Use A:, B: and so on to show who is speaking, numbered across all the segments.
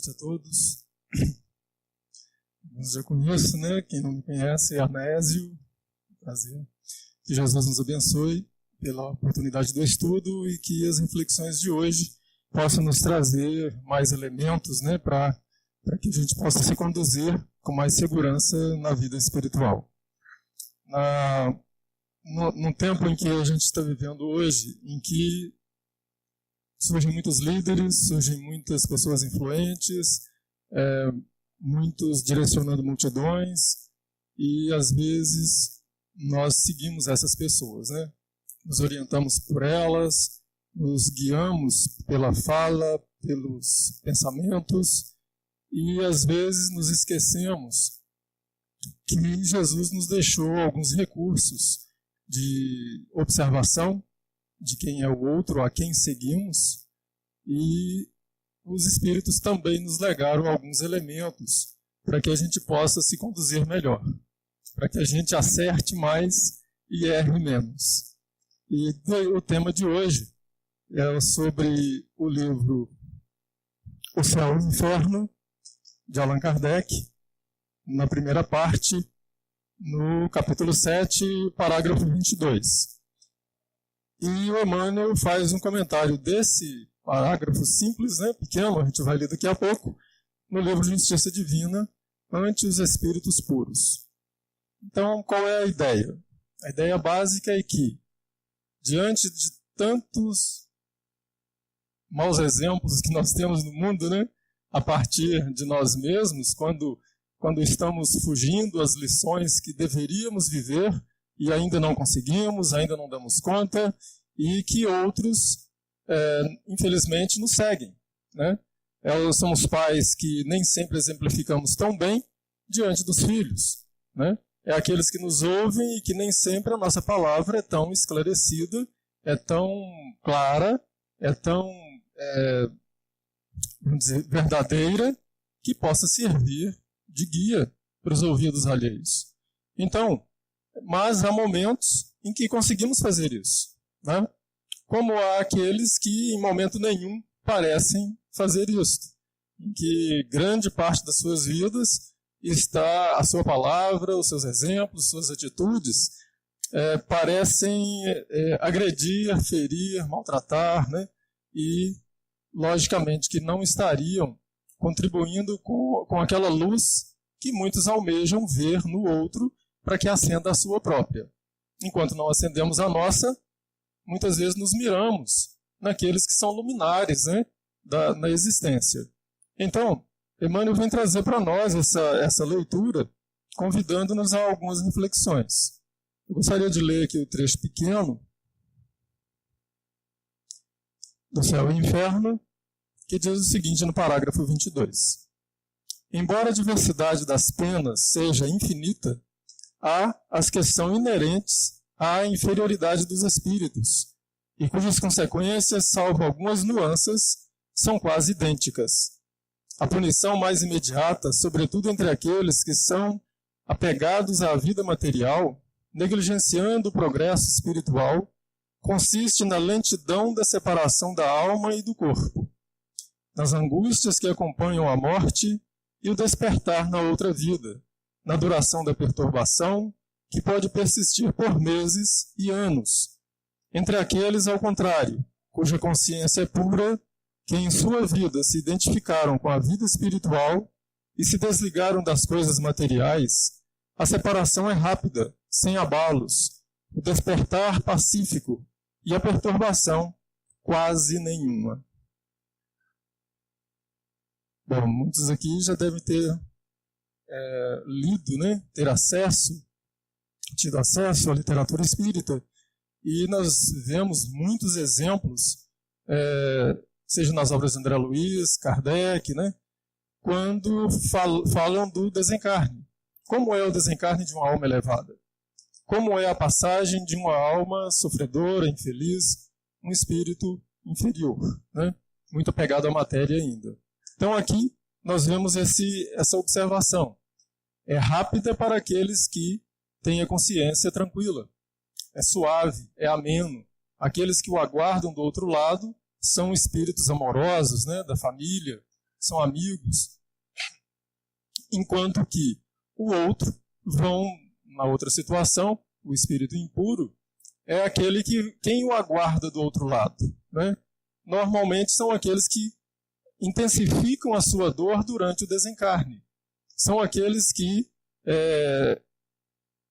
A: noite a todos. Eu já conheço, né? Quem não me conhece é Anésio. Prazer. Que Jesus nos abençoe pela oportunidade do estudo e que as reflexões de hoje possam nos trazer mais elementos, né? Para que a gente possa se conduzir com mais segurança na vida espiritual. No tempo em que a gente está vivendo hoje, em que surgem muitos líderes, surgem muitas pessoas influentes, muitos direcionando multidões, e às vezes nós seguimos essas pessoas, né? Nos orientamos por elas, nos guiamos pela fala, pelos pensamentos, e às vezes nos esquecemos que Jesus nos deixou alguns recursos de observação de quem é o outro, a quem seguimos, e os Espíritos também nos legaram alguns elementos para que a gente possa se conduzir melhor, para que a gente acerte mais e erre menos. E o tema de hoje é sobre o livro O Céu e o Inferno, de Allan Kardec, na primeira parte, no capítulo 7, parágrafo 22. E o Emmanuel faz um comentário desse parágrafo simples, né, pequeno, a gente vai ler daqui a pouco, no livro Justiça Divina, Ante os Espíritos Puros. Então, qual é a ideia? A ideia básica é que, diante de tantos maus exemplos que nós temos no mundo, né, a partir de nós mesmos, quando estamos fugindo às lições que deveríamos viver, e ainda não conseguimos, ainda não damos conta, e que outros, infelizmente, nos seguem, né? Somos pais que nem sempre exemplificamos tão bem diante dos filhos, né? É aqueles que nos ouvem e que nem sempre a nossa palavra é tão esclarecida, é tão clara, é tão, vamos dizer, verdadeira, que possa servir de guia para os ouvidos alheios. Então, mas há momentos em que conseguimos fazer isso, né? Como há aqueles que em momento nenhum parecem fazer isso, em que grande parte das suas vidas está a sua palavra, os seus exemplos, suas atitudes parecem agredir, ferir, maltratar, né? E logicamente que não estariam contribuindo com aquela luz que muitos almejam ver no outro, para que acenda a sua própria. Enquanto não acendemos a nossa, muitas vezes nos miramos naqueles que são luminares, né, na existência. Então, Emmanuel vem trazer para nós essa leitura, convidando-nos a algumas reflexões. Eu gostaria de ler aqui o trecho pequeno do Céu e Inferno, que diz o seguinte no parágrafo 22. Embora a diversidade das penas seja infinita, há as que são inerentes à inferioridade dos espíritos, e cujas consequências, salvo algumas nuances, são quase idênticas. A punição mais imediata, sobretudo entre aqueles que são apegados à vida material, negligenciando o progresso espiritual, consiste na lentidão da separação da alma e do corpo, nas angústias que acompanham a morte e o despertar na outra vida, na duração da perturbação, que pode persistir por meses e anos, entre aqueles, ao contrário, cuja consciência é pura, que em sua vida se identificaram com a vida espiritual e se desligaram das coisas materiais, a separação é rápida, sem abalos, o despertar pacífico e a perturbação quase nenhuma. Bom, muitos aqui já devem ter lido, né, tido acesso à literatura espírita, e nós vemos muitos exemplos, seja nas obras de André Luiz, Kardec, né, quando falam do desencarne. Como é o desencarne de uma alma elevada? Como é a passagem de uma alma sofredora, infeliz, um espírito inferior, né, muito apegado à matéria ainda. Então aqui nós vemos essa observação. É rápida para aqueles que têm a consciência tranquila. É suave, é ameno. Aqueles que o aguardam do outro lado são espíritos amorosos, né, da família, são amigos, enquanto que o outro vão, na outra situação, o espírito impuro, é aquele que quem o aguarda do outro lado, né? Normalmente são aqueles que intensificam a sua dor durante o desencarne. São aqueles que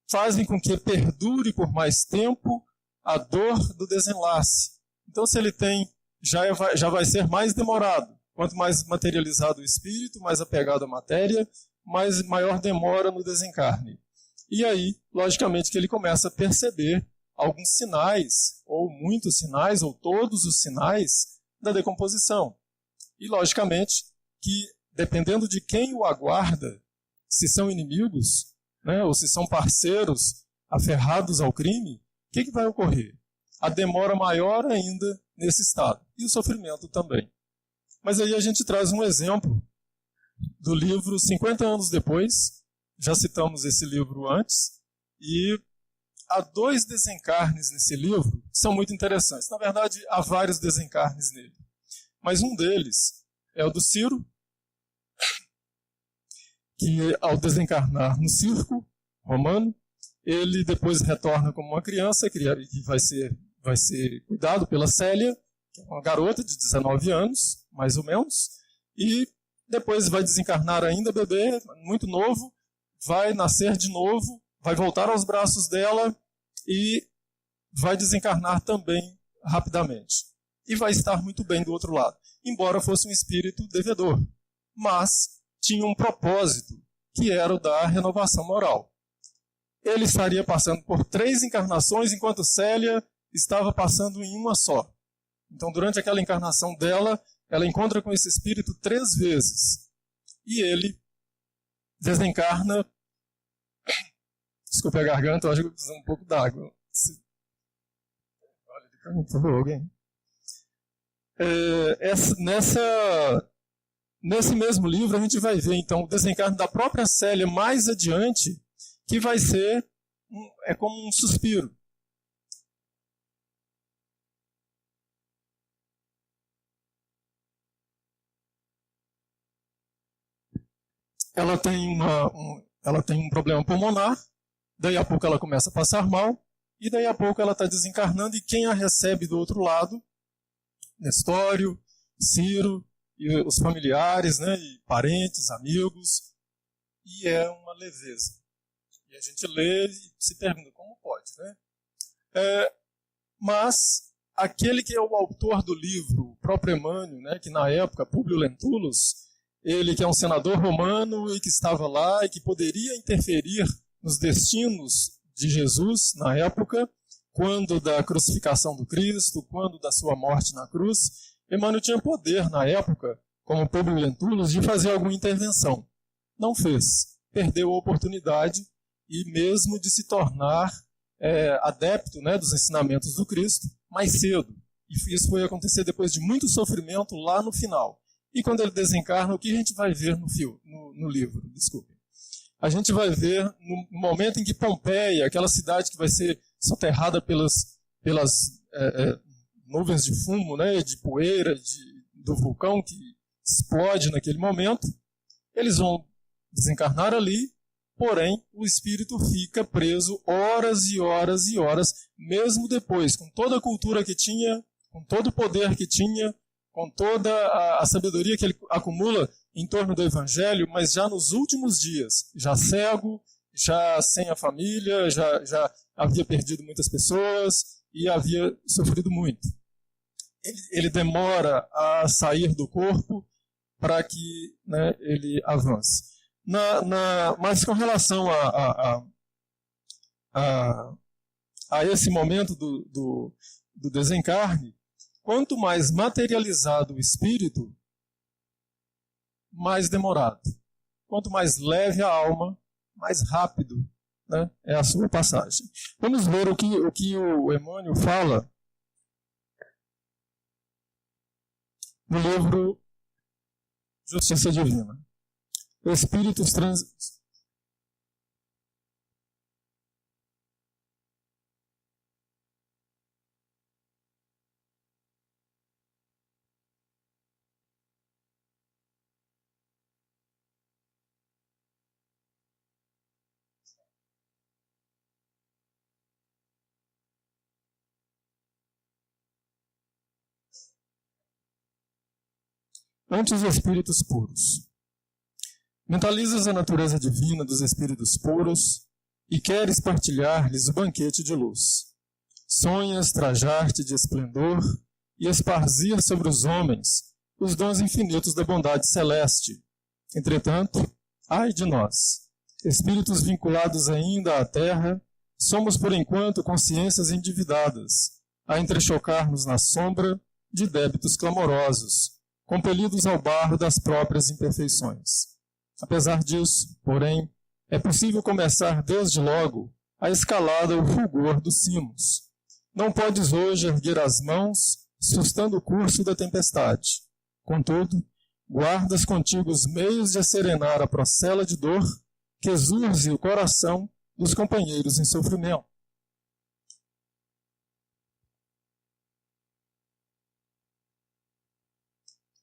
A: fazem com que perdure por mais tempo a dor do desenlace. Então, se ele tem, já vai ser mais demorado. Quanto mais materializado o espírito, mais apegado à matéria, maior demora no desencarne. E aí, logicamente, que ele começa a perceber alguns sinais, ou muitos sinais, ou todos os sinais da decomposição. E, logicamente, que dependendo de quem o aguarda, se são inimigos, né, ou se são parceiros aferrados ao crime, o que vai ocorrer? A demora maior ainda nesse estado. E o sofrimento também. Mas aí a gente traz um exemplo do livro 50 anos depois. Já citamos esse livro antes. E há 2 desencarnes nesse livro que são muito interessantes. Na verdade, há vários desencarnes nele. Mas um deles é o do Ciro, que ao desencarnar no circo romano, ele depois retorna como uma criança, que vai ser cuidado pela Célia, que é uma garota de 19 anos, mais ou menos, e depois vai desencarnar ainda bebê, muito novo, vai nascer de novo, vai voltar aos braços dela e vai desencarnar também rapidamente. E vai estar muito bem do outro lado, embora fosse um espírito devedor. Mas tinha um propósito, que era o da renovação moral. Ele estaria passando por 3 encarnações, enquanto Célia estava passando em uma só. Então, durante aquela encarnação dela, ela encontra com esse espírito 3 vezes. E ele desencarna... Desculpe a garganta, eu acho que eu preciso um pouco d'água. Olha ali para mim, por favor, alguém. Nesse mesmo livro, a gente vai ver, então, o desencarne da própria Célia mais adiante, que vai ser como um suspiro. Ela tem um problema pulmonar, daí a pouco ela começa a passar mal, e daí a pouco ela está desencarnando, e quem a recebe do outro lado? Nestório, Ciro, e os familiares, né, e parentes, amigos, e é uma leveza. E a gente lê e se pergunta como pode, né? Mas aquele que é o autor do livro, o próprio Emmanuel, né, que na época, Públio Lentulus, ele que é um senador romano e que estava lá e que poderia interferir nos destinos de Jesus na época, quando da crucificação do Cristo, quando da sua morte na cruz, Emmanuel tinha poder na época, como Públio Lentulus, de fazer alguma intervenção. Não fez. Perdeu a oportunidade e mesmo de se tornar adepto, né, dos ensinamentos do Cristo mais cedo. E isso foi acontecer depois de muito sofrimento lá no final. E quando ele desencarna, o que a gente vai ver no livro? Desculpe. A gente vai ver no momento em que Pompeia, aquela cidade que vai ser soterrada pelas nuvens de fumo, né, de poeira, do vulcão que explode naquele momento, eles vão desencarnar ali, porém o espírito fica preso horas e horas e horas, mesmo depois, com toda a cultura que tinha, com todo o poder que tinha, com toda a sabedoria que ele acumula em torno do Evangelho, mas já nos últimos dias, já cego, já sem a família, já havia perdido muitas pessoas e havia sofrido muito. Ele demora a sair do corpo para que, né, ele avance. Mas com relação a esse momento do desencarne, quanto mais materializado o espírito, mais demorado. Quanto mais leve a alma, mais rápido, né, é a sua passagem. Vamos ver o que o Emmanuel fala no livro Justiça Divina. Espíritos ante os espíritos puros. Mentalizas a natureza divina dos espíritos puros e queres partilhar-lhes o banquete de luz. Sonhas trajar-te de esplendor e esparzir sobre os homens os dons infinitos da bondade celeste. Entretanto, ai de nós, espíritos vinculados ainda à terra, somos por enquanto consciências endividadas, a entrechocar-nos na sombra de débitos clamorosos, compelidos ao barro das próprias imperfeições. Apesar disso, porém, é possível começar desde logo a escalada ao fulgor dos cimos. Não podes hoje erguer as mãos, sustando o curso da tempestade. Contudo, guardas contigo os meios de acerenar a procela de dor que exurge o coração dos companheiros em sofrimento.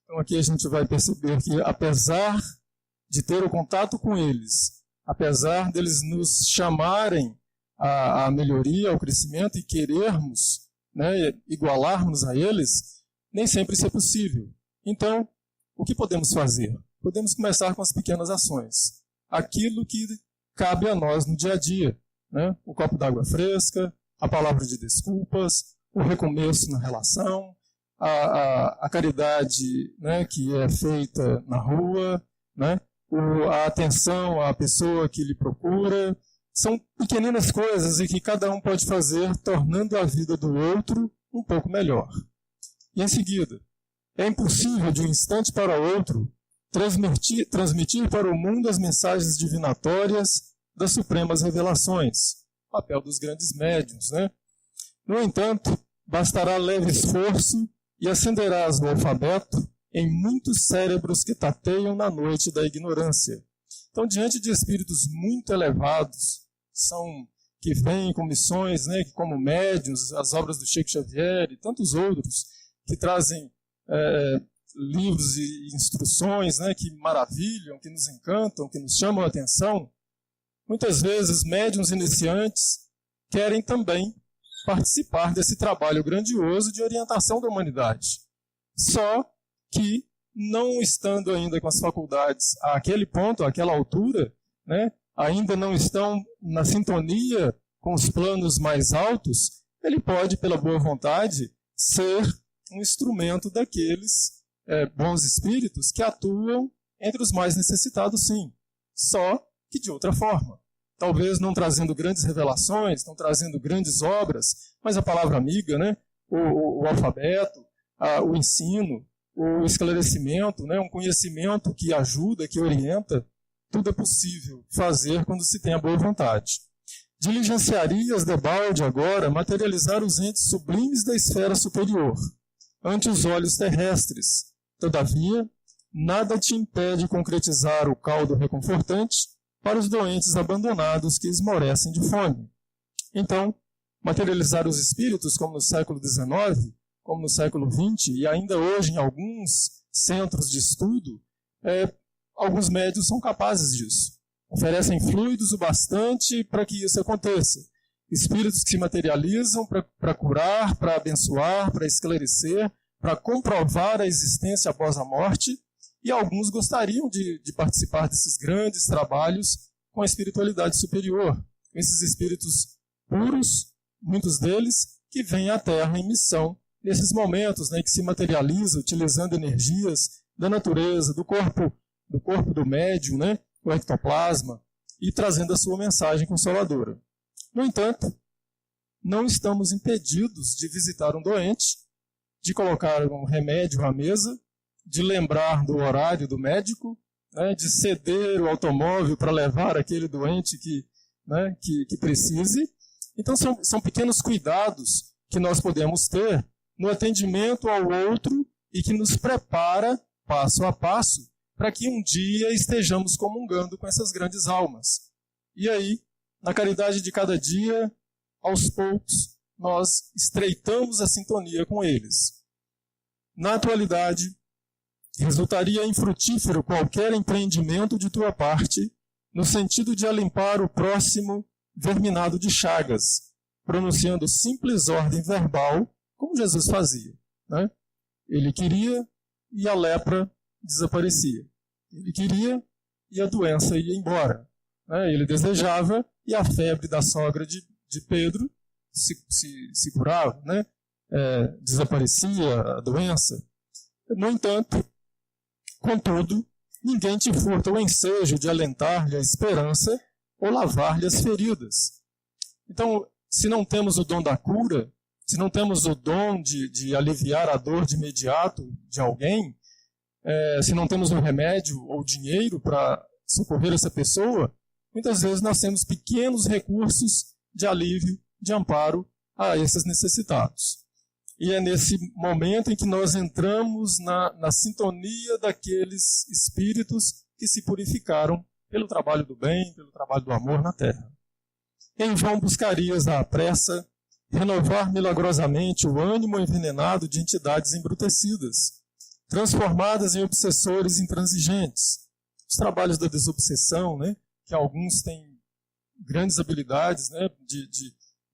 A: Então aqui a gente vai perceber que, apesar de ter o contato com eles, apesar deles nos chamarem à melhoria, ao crescimento e querermos, igualarmos a eles, nem sempre isso é possível. Então, o que podemos fazer? Podemos começar com as pequenas ações. Aquilo que cabe a nós no dia a dia. O copo d'água fresca, a palavra de desculpas, o recomeço na relação, a caridade que é feita na rua, a atenção à pessoa que lhe procura. São pequeninas coisas e que cada um pode fazer, tornando a vida do outro um pouco melhor. E em seguida, é impossível de um instante para outro transmitir para o mundo as mensagens divinatórias das supremas revelações, papel dos grandes médiuns. No entanto, bastará leve esforço e acenderás o alfabeto em muitos cérebros que tateiam na noite da ignorância. Então, diante de espíritos muito elevados, que vêm com missões, como médiuns, as obras do Chico Xavier e tantos outros, que trazem livros e instruções que maravilham, que nos encantam, que nos chamam a atenção, muitas vezes médiuns iniciantes querem também participar desse trabalho grandioso de orientação da humanidade. Só que, não estando ainda com as faculdades àquele ponto, àquela altura, ainda não estão na sintonia com os planos mais altos, ele pode, pela boa vontade, ser um instrumento daqueles bons espíritos que atuam entre os mais necessitados, sim. Só que de outra forma. Talvez não trazendo grandes revelações, não trazendo grandes obras, mas a palavra amiga, o alfabeto, o ensino, o esclarecimento, um conhecimento que ajuda, que orienta, tudo é possível fazer quando se tem a boa vontade. Diligenciarias debalde agora materializar os entes sublimes da esfera superior, ante os olhos terrestres. Todavia, nada te impede concretizar o caldo reconfortante para os doentes abandonados que esmorecem de fome. Então, materializar os espíritos, como no século XIX, como no século XX, e ainda hoje em alguns centros de estudo, alguns médiuns são capazes disso. Oferecem fluidos o bastante para que isso aconteça. Espíritos que se materializam para curar, para abençoar, para esclarecer, para comprovar a existência após a morte, e alguns gostariam de participar desses grandes trabalhos com a espiritualidade superior. Esses espíritos puros, muitos deles, que vêm à Terra em missão nesses momentos, que se materializa utilizando energias da natureza, do corpo do médium, o ectoplasma, e trazendo a sua mensagem consoladora. No entanto, não estamos impedidos de visitar um doente, de colocar um remédio à mesa, de lembrar do horário do médico, de ceder o automóvel para levar aquele doente que precise. Então, são pequenos cuidados que nós podemos ter no atendimento ao outro e que nos prepara, passo a passo, para que um dia estejamos comungando com essas grandes almas. E aí, na caridade de cada dia, aos poucos, nós estreitamos a sintonia com eles. Na atualidade, resultaria infrutífero qualquer empreendimento de tua parte, no sentido de alimpar o próximo verminado de chagas, pronunciando simples ordem verbal, como Jesus fazia. Ele queria e a lepra desaparecia. Ele queria e a doença ia embora. Né? Ele desejava e a febre da sogra de Pedro se curava, né? Desaparecia a doença. No entanto, contudo, ninguém te furta o ensejo de alentar-lhe a esperança ou lavar-lhe as feridas. Então, se não temos o dom da cura, se não temos o dom de aliviar a dor de imediato de alguém, se não temos um remédio ou dinheiro para socorrer essa pessoa, muitas vezes nós temos pequenos recursos de alívio, de amparo a esses necessitados. E é nesse momento em que nós entramos na sintonia daqueles espíritos que se purificaram pelo trabalho do bem, pelo trabalho do amor na terra. Em vão buscarias à pressa renovar milagrosamente o ânimo envenenado de entidades embrutecidas, transformadas em obsessores intransigentes. Os trabalhos da desobsessão, né, que alguns têm grandes habilidades, né,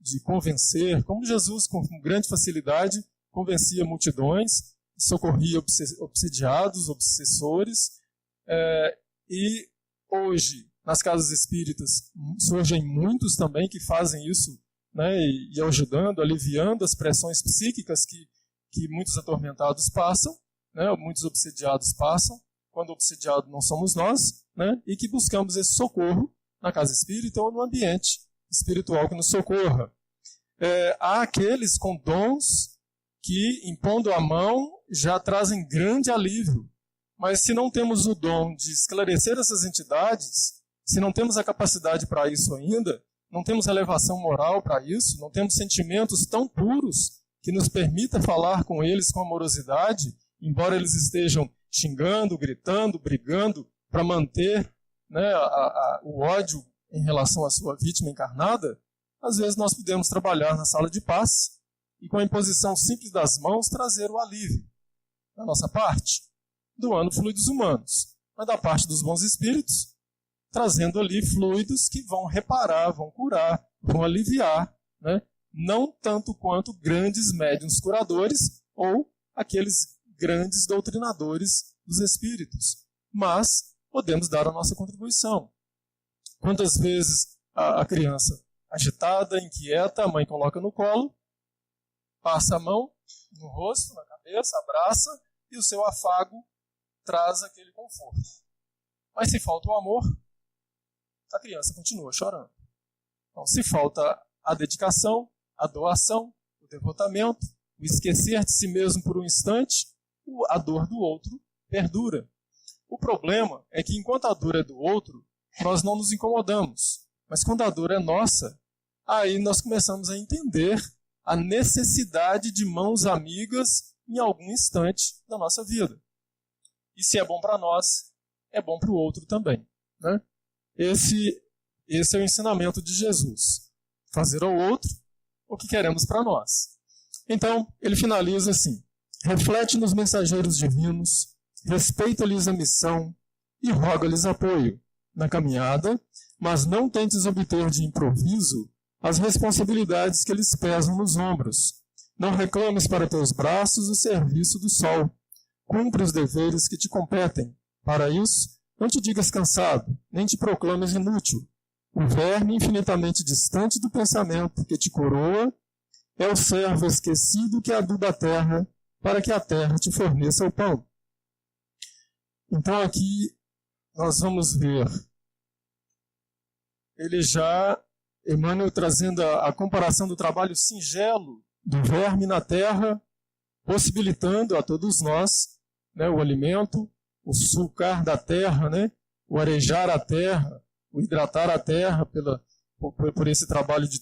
A: de convencer, como Jesus, com grande facilidade, convencia multidões, socorria obsediados, obsessores, e hoje, nas casas espíritas, surgem muitos também que fazem isso, né, e ajudando, aliviando as pressões psíquicas que muitos atormentados passam, né, muitos obsediados passam, quando obsediado não somos nós, né, e que buscamos esse socorro na casa espírita ou no ambiente espiritual que nos socorra. Há aqueles com dons que, impondo a mão, já trazem grande alívio. Mas se não temos o dom de esclarecer essas entidades, se não temos a capacidade para isso ainda, não temos elevação moral para isso, não temos sentimentos tão puros que nos permita falar com eles com amorosidade, embora eles estejam xingando, gritando, brigando, para manter, né, o ódio em relação à sua vítima encarnada, às vezes nós podemos trabalhar na sala de passe e com a imposição simples das mãos trazer o alívio da nossa parte, doando fluidos humanos, mas da parte dos bons espíritos, trazendo ali fluidos que vão reparar, vão curar, vão aliviar, né? Não tanto quanto grandes médiuns curadores ou aqueles grandes doutrinadores dos espíritos, mas podemos dar a nossa contribuição. Quantas vezes a criança agitada, inquieta, a mãe coloca no colo, passa a mão no rosto, na cabeça, abraça, e o seu afago traz aquele conforto. Mas se falta o amor, a criança continua chorando. Então, se falta a dedicação, a doação, o devotamento, o esquecer de si mesmo por um instante, a dor do outro perdura. O problema é que enquanto a dor é do outro, nós não nos incomodamos. Mas quando a dor é nossa, aí nós começamos a entender a necessidade de mãos amigas em algum instante da nossa vida. E se é bom para nós, é bom para o outro também, né? Esse é o ensinamento de Jesus. Fazer ao outro o que queremos para nós. Então, ele finaliza assim: reflete nos mensageiros divinos, respeita-lhes a missão e roga-lhes apoio na caminhada, mas não tentes obter de improviso as responsabilidades que lhes pesam nos ombros. Não reclames para teus braços o serviço do sol. Cumpre os deveres que te competem. Para isso, não te digas cansado, nem te proclames inútil. O verme infinitamente distante do pensamento que te coroa é o servo esquecido que aduba a terra para que a terra te forneça o pão. Então aqui nós vamos ver Emmanuel trazendo a comparação do trabalho singelo do verme na terra, possibilitando a todos nós, né, o alimento, o sulcar da terra, né, o arejar a terra, o hidratar a terra por esse trabalho de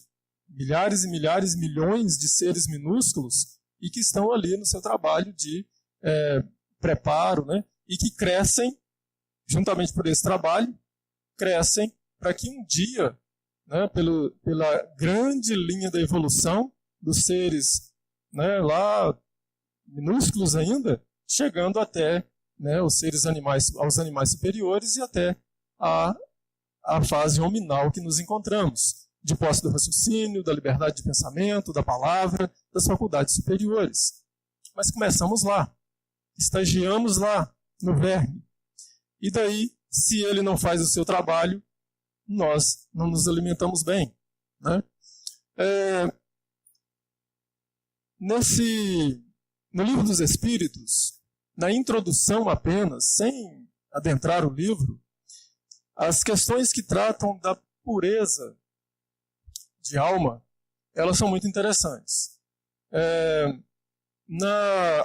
A: milhares e milhares, milhões de seres minúsculos e que estão ali no seu trabalho de preparo, né, e que crescem, juntamente por esse trabalho, crescem para que um dia, né, pela grande linha da evolução dos seres, né, lá minúsculos ainda, chegando até, né, aos animais superiores e até a fase hominal que nos encontramos, de posse do raciocínio, da liberdade de pensamento, da palavra, das faculdades superiores. Mas começamos lá, estagiamos lá, no verme. E daí, se ele não faz o seu trabalho, nós não nos alimentamos bem, né? No Livro dos Espíritos, na introdução apenas, sem adentrar o livro, as questões que tratam da pureza de alma, elas são muito interessantes.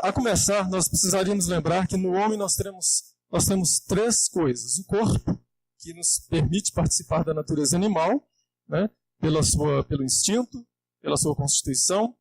A: A começar, nós precisaríamos lembrar que no homem nós temos três coisas. O corpo, que nos permite participar da natureza animal, né, pelo instinto, pela sua constituição.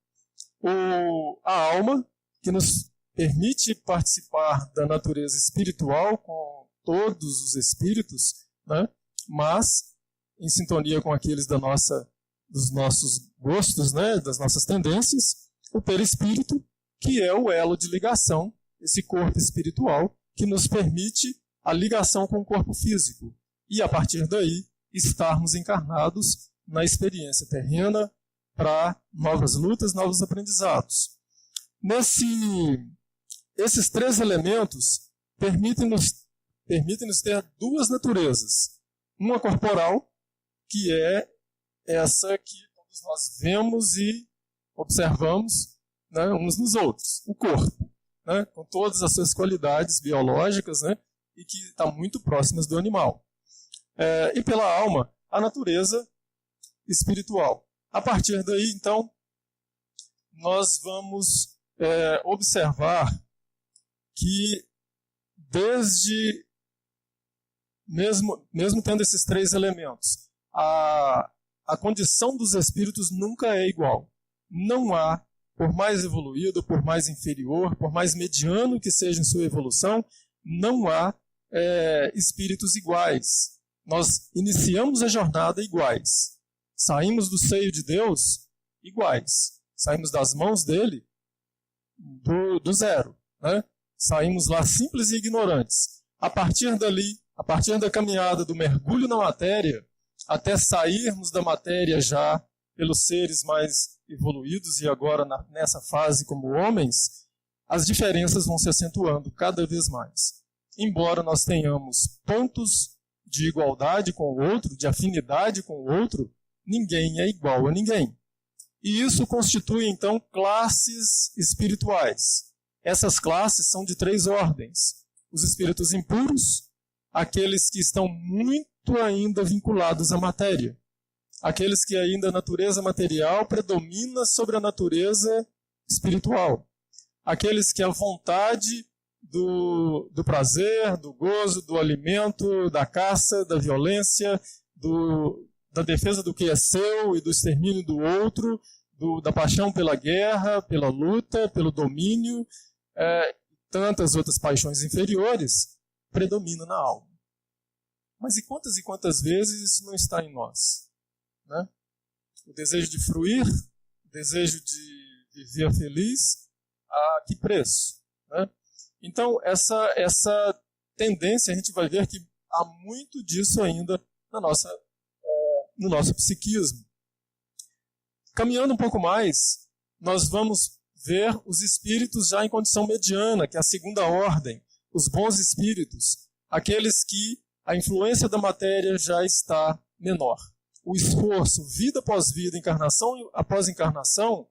A: A alma, que nos permite participar da natureza espiritual com todos os espíritos, né, mas em sintonia com aqueles dos nossos gostos, né, das nossas tendências. O perispírito, que é o elo de ligação, esse corpo espiritual, que nos permite a ligação com o corpo físico. E, a partir daí, estarmos encarnados na experiência terrena para novas lutas, novos aprendizados. Esses três elementos permitem-nos ter duas naturezas. Uma corporal, que é essa que todos nós vemos e observamos, né, uns nos outros. O corpo, né, com todas as suas qualidades biológicas, né, e que estão muito próximas do animal. E pela alma, a natureza espiritual. A partir daí, então, nós vamos observar que mesmo tendo esses três elementos, a condição dos espíritos nunca é igual. Não há, por mais evoluído, por mais inferior, por mais mediano que seja em sua evolução, não há espíritos iguais. Nós iniciamos a jornada iguais. Saímos do seio de Deus iguais. Saímos das mãos dele do zero, né? Saímos lá simples e ignorantes. A partir dali, a partir da caminhada do mergulho na matéria, até sairmos da matéria já pelos seres mais evoluídos e agora nessa fase como homens, as diferenças vão se acentuando cada vez mais. Embora nós tenhamos pontos de igualdade com o outro, de afinidade com o outro, ninguém é igual a ninguém. E isso constitui, então, classes espirituais. Essas classes são de três ordens. Os espíritos impuros, aqueles que estão muito ainda vinculados à matéria. Aqueles que ainda a natureza material predomina sobre a natureza espiritual. Aqueles que a vontade do prazer, do gozo, do alimento, da caça, da violência, da defesa do que é seu e do extermínio do outro, da paixão pela guerra, pela luta, pelo domínio, tantas outras paixões inferiores, predominam na alma. Mas e quantas vezes isso não está em nós? Né? O desejo de fruir, o desejo de viver feliz, a que preço? Né? Então, essa tendência, a gente vai ver que há muito disso ainda no nosso psiquismo. Caminhando um pouco mais, nós vamos ver os espíritos já em condição mediana, que é a segunda ordem, os bons espíritos, aqueles que a influência da matéria já está menor. O esforço, vida após vida, encarnação após encarnação,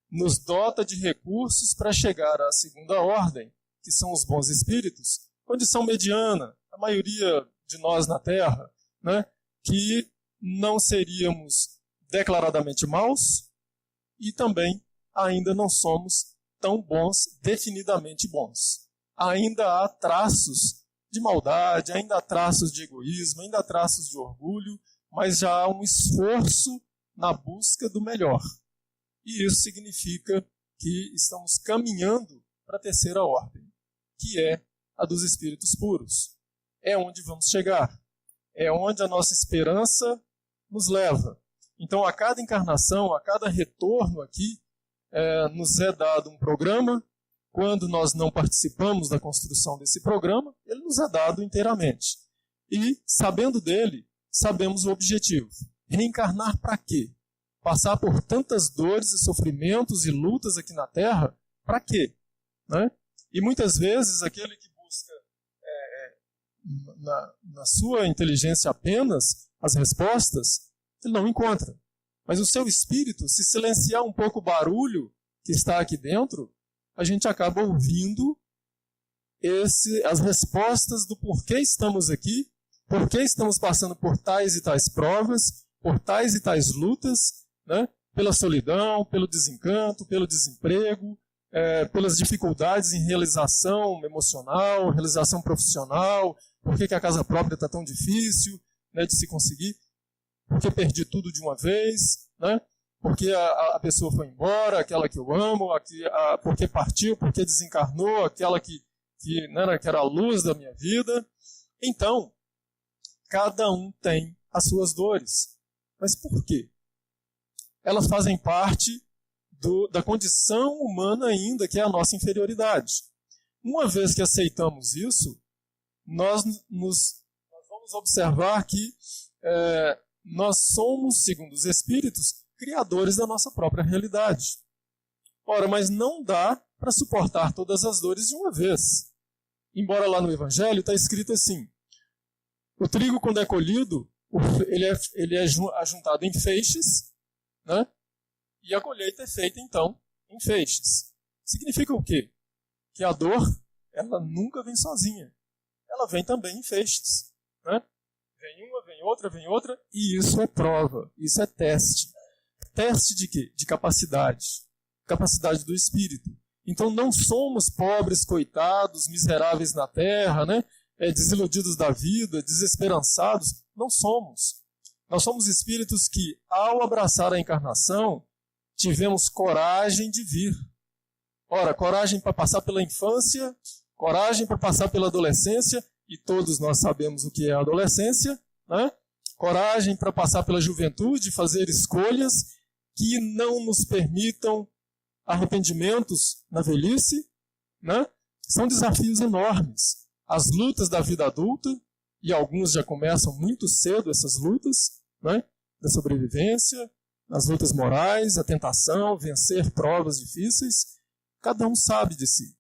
A: nos dota de recursos para chegar à segunda ordem, que são os bons espíritos, condição mediana, a maioria de nós na Terra, né, que não seríamos declaradamente maus e também ainda não somos tão bons, definidamente bons. Ainda há traços de maldade, ainda há traços de egoísmo, ainda há traços de orgulho, mas já há um esforço na busca do melhor. E isso significa que estamos caminhando para a terceira ordem, que é a dos espíritos puros. É onde vamos chegar. É onde a nossa esperança nos leva. Então, a cada encarnação, a cada retorno aqui, nos é dado um programa. Quando nós não participamos da construção desse programa, ele nos é dado inteiramente. E, sabendo dele, sabemos o objetivo. Reencarnar para quê? Passar por tantas dores e sofrimentos e lutas aqui na Terra, para quê? Né? E muitas vezes aquele que busca na sua inteligência apenas as respostas, ele não encontra. Mas o seu espírito, se silenciar um pouco o barulho que está aqui dentro, a gente acaba ouvindo as respostas do porquê estamos aqui, porquê estamos passando por tais e tais provas, por tais e tais lutas, né? Pela solidão, pelo desencanto, pelo desemprego, pelas dificuldades em realização emocional, realização profissional, por que a casa própria está tão difícil, né, de se conseguir, porque perdi tudo de uma vez, né? Porque a pessoa foi embora, aquela que eu amo, porque partiu, porque desencarnou, aquela que era a luz da minha vida. Então, cada um tem as suas dores. Mas por quê? Elas fazem parte da condição humana ainda, que é a nossa inferioridade. Uma vez que aceitamos isso, nós vamos observar que nós somos, segundo os Espíritos, criadores da nossa própria realidade. Ora, mas não dá para suportar todas as dores de uma vez. Embora lá no Evangelho está escrito assim, o trigo, quando é colhido, ele é ajuntado em feixes, né? E a colheita é feita, então, em feixes. Significa o quê? Que a dor, ela nunca vem sozinha. Ela vem também em feixes, né? Vem uma, vem outra, e isso é prova, isso é teste. Teste de quê? De capacidade. Capacidade do espírito. Então não somos pobres, coitados, miseráveis na terra, né? Desiludidos da vida, desesperançados. Não somos. Nós somos espíritos que, ao abraçar a encarnação, tivemos coragem de vir. Ora, coragem para passar pela infância, coragem para passar pela adolescência, e todos nós sabemos o que é a adolescência, né? Coragem para passar pela juventude, fazer escolhas que não nos permitam arrependimentos na velhice, né? São desafios enormes. As lutas da vida adulta, e alguns já começam muito cedo essas lutas, né? Da sobrevivência, as lutas morais, a tentação, vencer provas difíceis, cada um sabe de si.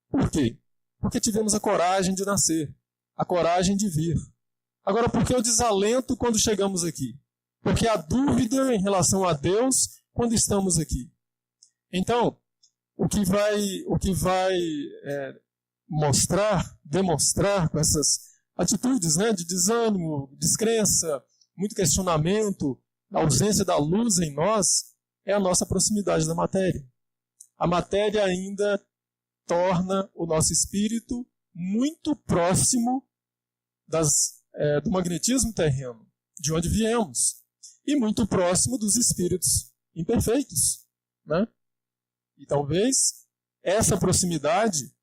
A: Por quê? Porque tivemos a coragem de nascer, a coragem de vir. Agora, por que o desalento quando chegamos aqui? Porque a dúvida em relação a Deus quando estamos aqui. Então, o que vai demonstrar com essas atitudes, né, de desânimo, descrença, muito questionamento, a ausência da luz em nós, é a nossa proximidade da matéria. A matéria ainda torna o nosso espírito muito próximo do magnetismo terreno, de onde viemos, e muito próximo dos espíritos imperfeitos, né? E talvez essa proximidade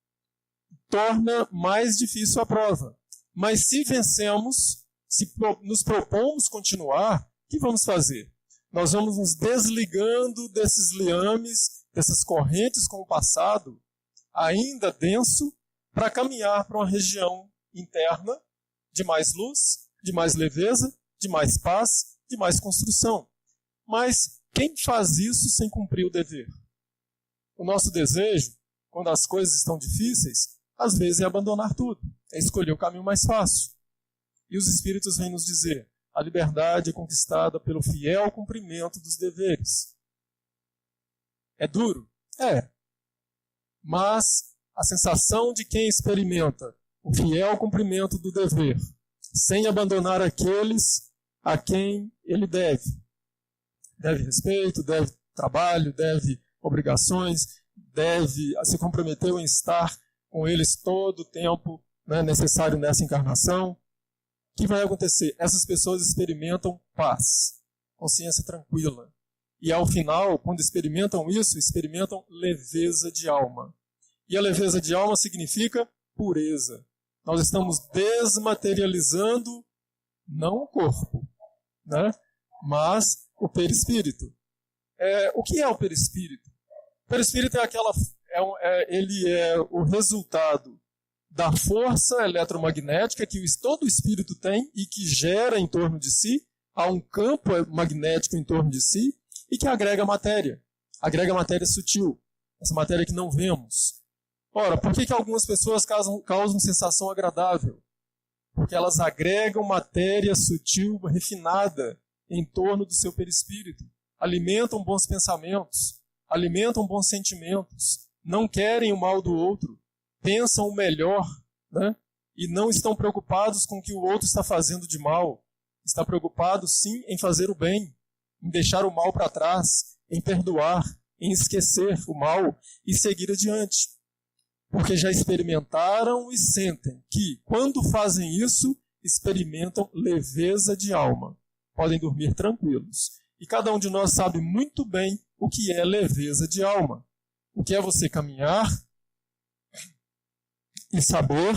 A: torna mais difícil a prova. Mas se vencemos, se nos propomos continuar, o que vamos fazer? Nós vamos nos desligando desses liames, dessas correntes com o passado, ainda denso, para caminhar para uma região interna de mais luz, de mais leveza, de mais paz, de mais construção. Mas quem faz isso sem cumprir o dever? O nosso desejo, quando as coisas estão difíceis, às vezes é abandonar tudo, é escolher o caminho mais fácil. E os Espíritos vêm nos dizer, a liberdade é conquistada pelo fiel cumprimento dos deveres. É duro? É. Mas a sensação de quem experimenta o fiel cumprimento do dever, sem abandonar aqueles a quem ele deve. Deve respeito, deve trabalho, deve obrigações, deve se comprometer em estar com eles todo o tempo, né, necessário nessa encarnação. O que vai acontecer? Essas pessoas experimentam paz, consciência tranquila. E ao final, quando experimentam isso, experimentam leveza de alma. E a leveza de alma significa pureza. Nós estamos desmaterializando não o corpo, né, mas o perispírito. O que é o perispírito? O perispírito ele é o resultado da força eletromagnética que todo espírito tem e que gera em torno de si, há um campo magnético em torno de si e que agrega matéria sutil, essa matéria que não vemos. Ora, por que algumas pessoas causam sensação agradável? porque elas agregam matéria sutil, refinada, em torno do seu perispírito. Alimentam bons pensamentos, alimentam bons sentimentos, não querem o mal do outro, pensam o melhor, né? E não estão preocupados com o que o outro está fazendo de mal. Está preocupado, sim, em fazer o bem, em deixar o mal para trás, em perdoar, em esquecer o mal e seguir adiante. Porque já experimentaram e sentem que, quando fazem isso, experimentam leveza de alma. Podem dormir tranquilos. E cada um de nós sabe muito bem o que é leveza de alma. O que é você caminhar e saber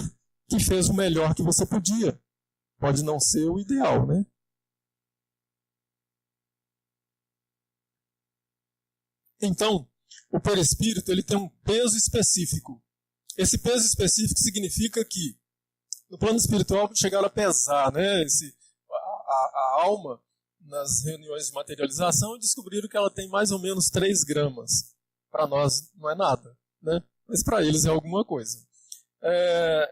A: que fez o melhor que você podia. Pode não ser o ideal, né? Então, o perispírito ele tem um peso específico. Esse peso específico significa que, no plano espiritual, chegaram a pesar, né? A alma, nas reuniões de materialização, descobriram que ela tem mais ou menos 3 gramas. Para nós não é nada, né? Mas para eles é alguma coisa.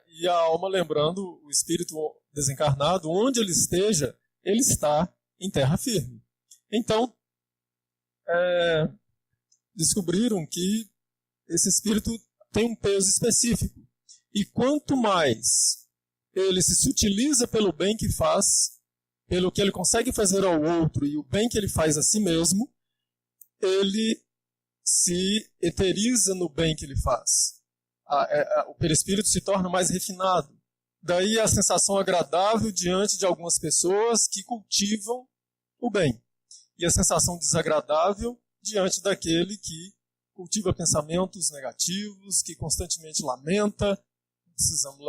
A: E a alma, lembrando, o espírito desencarnado, onde ele esteja, ele está em terra firme. Então, descobriram que esse espírito tem um peso específico. E quanto mais ele se utiliza pelo bem que faz, pelo que ele consegue fazer ao outro e o bem que ele faz a si mesmo, ele se eteriza no bem que ele faz. O perispírito se torna mais refinado. Daí a sensação agradável diante de algumas pessoas que cultivam o bem. E a sensação desagradável diante daquele que cultiva pensamentos negativos, que constantemente lamenta. Precisamos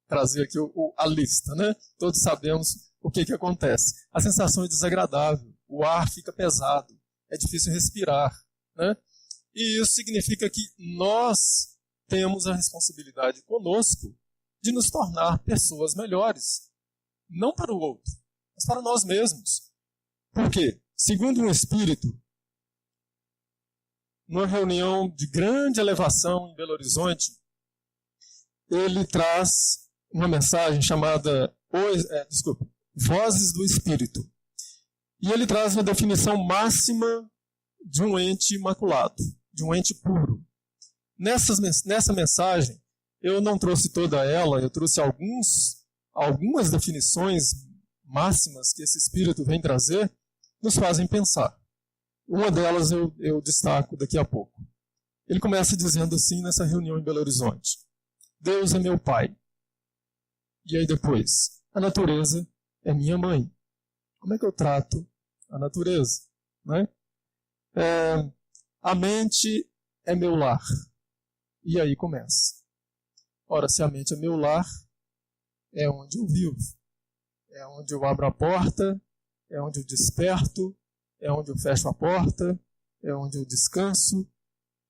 A: trazer aqui a lista, né? Todos sabemos o que acontece. A sensação é desagradável, o ar fica pesado, é difícil respirar, né? E isso significa que nós temos a responsabilidade conosco de nos tornar pessoas melhores. Não para o outro, mas para nós mesmos. Por quê? Segundo um espírito, numa reunião de grande elevação em Belo Horizonte, ele traz uma mensagem chamada Vozes do Espírito. E ele traz uma definição máxima de um ente imaculado, de um ente puro. Nessa mensagem, eu não trouxe toda ela, eu trouxe algumas definições máximas que esse espírito vem trazer, nos fazem pensar. Uma delas eu destaco daqui a pouco. Ele começa dizendo assim nessa reunião em Belo Horizonte: Deus é meu pai. E aí depois, a natureza é minha mãe. Como é que eu trato a natureza? Né? A mente é meu lar. E aí começa. Ora, se a mente é meu lar, é onde eu vivo. É onde eu abro a porta, é onde eu desperto, é onde eu fecho a porta, é onde eu descanso,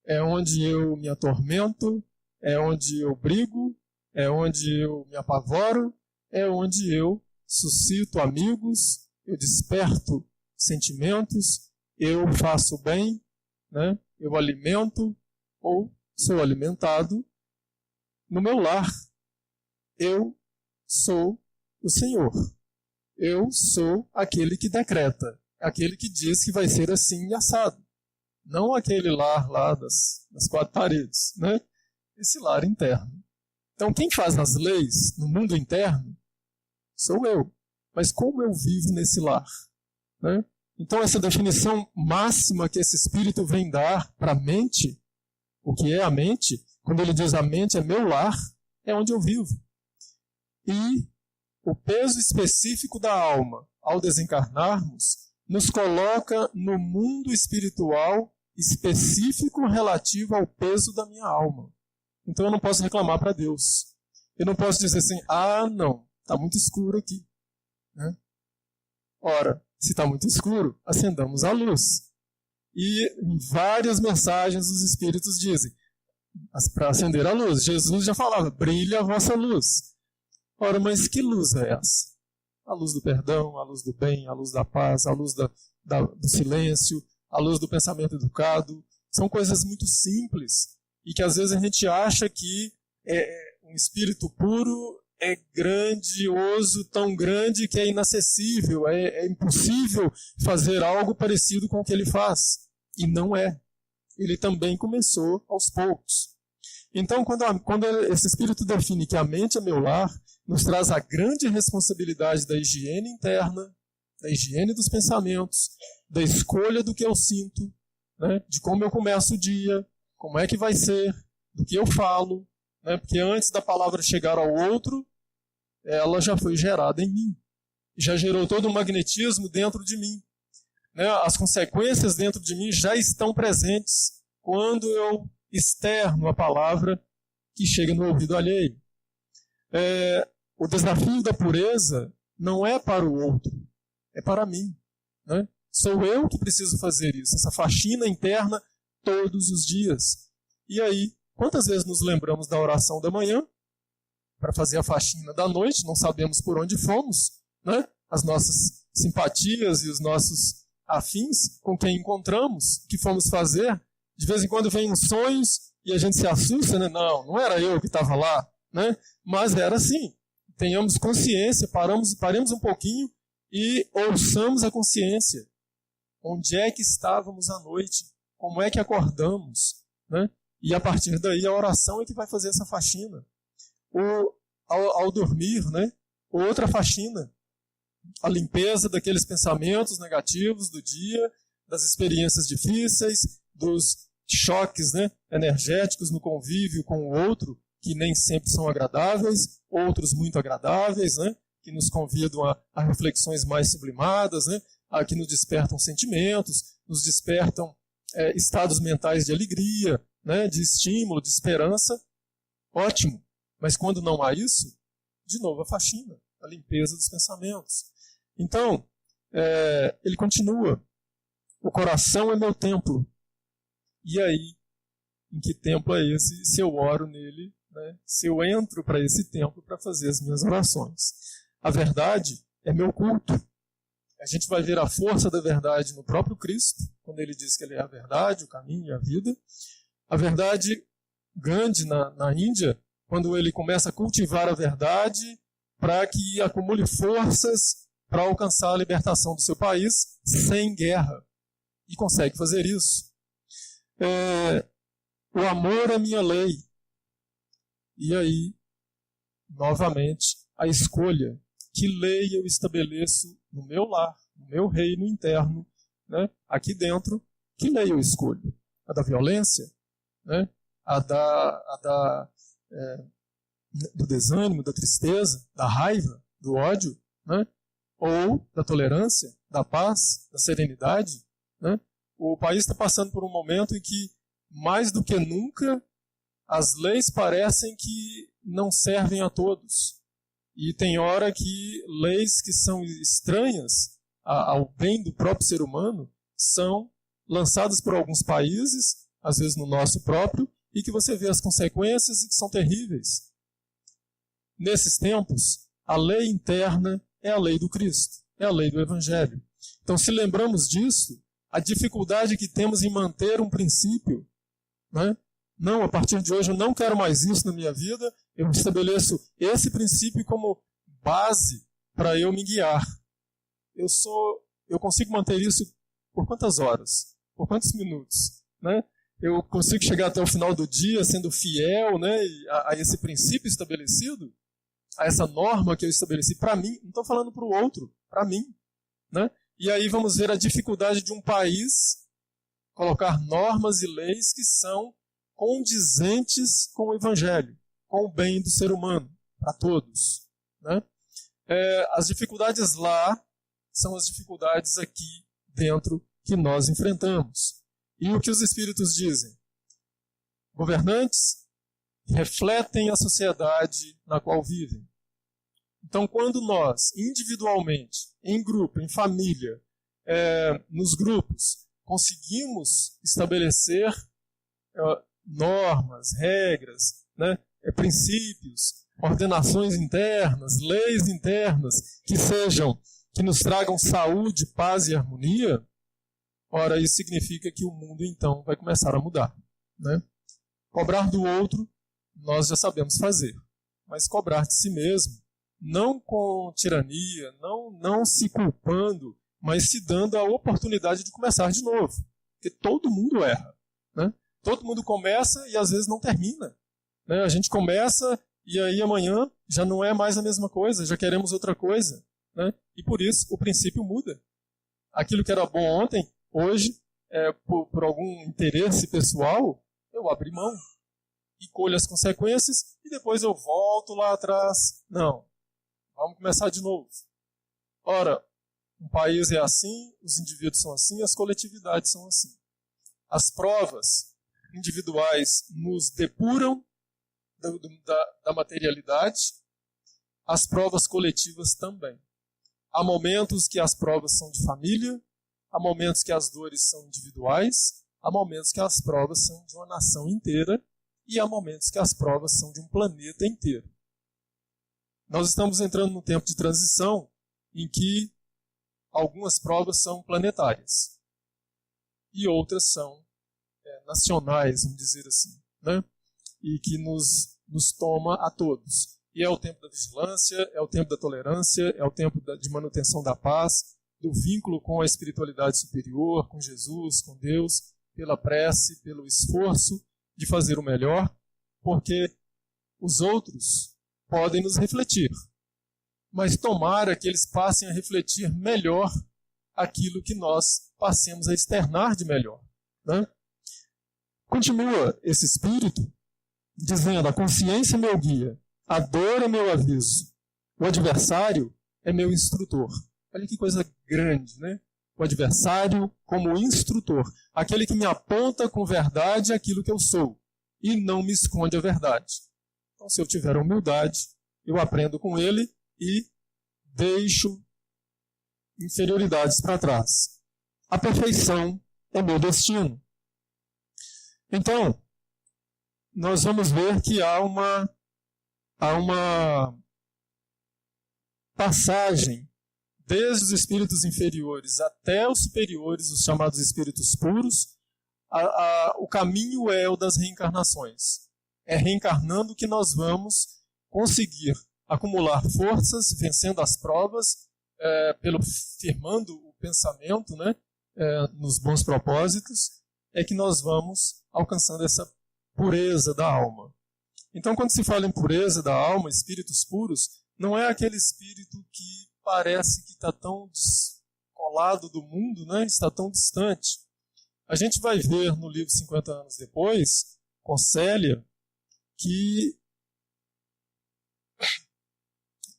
A: é onde eu me atormento, é onde eu brigo, é onde eu me apavoro, é onde eu suscito amigos, eu desperto sentimentos, eu faço bem, né? Eu alimento ou sou alimentado no meu lar. Eu sou o Senhor. Eu sou aquele que decreta, aquele que diz que vai ser assim e assado. Não aquele lar lá das 4 paredes, né? Esse lar interno. Então, quem faz as leis no mundo interno sou eu. Mas como eu vivo nesse lar? Né? Então, essa definição máxima que esse espírito vem dar para a mente, o que é a mente, quando ele diz a mente é meu lar, é onde eu vivo. E o peso específico da alma, ao desencarnarmos, nos coloca no mundo espiritual específico relativo ao peso da minha alma. Então eu não posso reclamar para Deus. Eu não posso dizer assim, não, está muito escuro aqui. Né? Ora, se está muito escuro, acendamos a luz. E em várias mensagens os Espíritos dizem, para acender a luz, Jesus já falava, brilha a vossa luz. Ora, mas que luz é essa? A luz do perdão, a luz do bem, a luz da paz, a luz do silêncio, a luz do pensamento educado. São coisas muito simples e que às vezes a gente acha que um espírito puro é grandioso, tão grande que é inacessível, é impossível fazer algo parecido com o que ele faz. E não é. Ele também começou aos poucos. Então, quando esse Espírito define que a mente é meu lar, nos traz a grande responsabilidade da higiene interna, da higiene dos pensamentos, da escolha do que eu sinto, né, de como eu começo o dia, como é que vai ser, do que eu falo, né, porque antes da palavra chegar ao outro, ela já foi gerada em mim, já gerou todo um magnetismo dentro de mim. Né, as consequências dentro de mim já estão presentes quando eu externo a palavra que chega no ouvido alheio. O desafio da pureza não é para o outro, é para mim. Né? Sou eu que preciso fazer isso, essa faxina interna todos os dias. E aí, quantas vezes nos lembramos da oração da manhã para fazer a faxina da noite, não sabemos por onde fomos, né? As nossas simpatias e os nossos afins com quem encontramos, o que fomos fazer. De vez em quando vem uns sonhos e a gente se assusta, né? Não era eu que estava lá, né? Mas era assim. Tenhamos consciência, paremos um pouquinho e ouçamos a consciência. Onde é que estávamos à noite? Como é que acordamos? Né? E a partir daí a oração é que vai fazer essa faxina. Ao dormir, né? Outra faxina. A limpeza daqueles pensamentos negativos do dia, das experiências difíceis, dos choques, né, energéticos no convívio com o outro, que nem sempre são agradáveis, outros muito agradáveis, né, que nos convidam a reflexões mais sublimadas, né, que nos despertam sentimentos, nos despertam estados mentais de alegria, né, de estímulo, de esperança. Ótimo. Mas quando não há isso, de novo a faxina, a limpeza dos pensamentos. Então, ele continua. O coração é meu templo. E aí, em que templo é esse? Se eu oro nele, né? Se eu entro para esse templo para fazer as minhas orações. A verdade é meu culto. A gente vai ver a força da verdade no próprio Cristo, quando ele diz que ele é a verdade, o caminho e a vida. A verdade, Gandhi, na Índia, quando ele começa a cultivar a verdade para que acumule forças para alcançar a libertação do seu país sem guerra. E consegue fazer isso. O amor é minha lei. E aí, novamente, a escolha. Que lei eu estabeleço no meu lar, no meu reino interno, né? Aqui dentro, que lei eu escolho? A da violência? Né? Do desânimo, da tristeza, da raiva, do ódio? Né? Ou da tolerância, da paz, da serenidade? Né? O país está passando por um momento em que, mais do que nunca, as leis parecem que não servem a todos. E tem hora que leis que são estranhas ao bem do próprio ser humano são lançadas por alguns países, às vezes no nosso próprio, e que você vê as consequências e que são terríveis. Nesses tempos, a lei interna é a lei do Cristo, é a lei do Evangelho. Então, se lembramos disso, a dificuldade que temos em manter um princípio, né? Não, a partir de hoje eu não quero mais isso na minha vida, eu estabeleço esse princípio como base para eu me guiar. Eu consigo manter isso por quantas horas? Por quantos minutos? Né? Eu consigo chegar até o final do dia sendo fiel, né, a esse princípio estabelecido, a essa norma que eu estabeleci para mim, não estou falando para o outro, para mim. Né? E aí vamos ver a dificuldade de um país colocar normas e leis que são condizentes com o Evangelho, com o bem do ser humano, para todos. Né? As dificuldades lá são as dificuldades aqui dentro que nós enfrentamos. E o que os Espíritos dizem? Governantes refletem a sociedade na qual vivem. Então, quando nós, individualmente, em grupo, em família, nos grupos, conseguimos estabelecer normas, regras, né, princípios, ordenações internas, leis internas, que nos tragam saúde, paz e harmonia, ora, isso significa que o mundo, então, vai começar a mudar. Né? Cobrar do outro, nós já sabemos fazer. mas cobrar de si mesmo, não com tirania, não se culpando, mas se dando a oportunidade de começar de novo. Porque todo mundo erra, né? Todo mundo começa e às vezes não termina, né? A gente começa e aí amanhã já não é mais a mesma coisa, já queremos outra coisa, né? E por isso o princípio muda. Aquilo que era bom ontem, hoje, por algum interesse pessoal, eu abri mão e colho as consequências e depois eu volto lá atrás. Não, vamos começar de novo. Ora, um país é assim, os indivíduos são assim, as coletividades são assim. As provas individuais nos depuram da materialidade, as provas coletivas também. Há momentos que as provas são de família, há momentos que as dores são individuais, há momentos que as provas são de uma nação inteira e há momentos que as provas são de um planeta inteiro. Nós estamos entrando num tempo de transição em que algumas provas são planetárias e outras são nacionais, vamos dizer assim, né? E que nos toma a todos. E é o tempo da vigilância, é o tempo da tolerância, é o tempo de manutenção da paz, do vínculo com a espiritualidade superior, com Jesus, com Deus, pela prece, pelo esforço de fazer o melhor, porque os outros podem nos refletir, mas tomara que eles passem a refletir melhor aquilo que nós passemos a externar de melhor, né? Continua esse espírito dizendo: a consciência é meu guia, a dor é meu aviso, o adversário é meu instrutor. Olha que coisa grande, né? O adversário como instrutor, aquele que me aponta com verdade aquilo que eu sou e não me esconde a verdade. Então, se eu tiver humildade, eu aprendo com ele e deixo inferioridades para trás. A perfeição é meu destino. Então, nós vamos ver que há uma passagem desde os espíritos inferiores até os superiores, os chamados espíritos puros. O caminho é o das reencarnações. É reencarnando que nós vamos conseguir acumular forças, vencendo as provas, firmando o pensamento, né, nos bons propósitos, é que nós vamos alcançando essa pureza da alma. Então, quando se fala em pureza da alma, espíritos puros, não é aquele espírito que parece que está tão descolado do mundo, né? Está tão distante. A gente vai ver no livro 50 anos depois, com Célia, que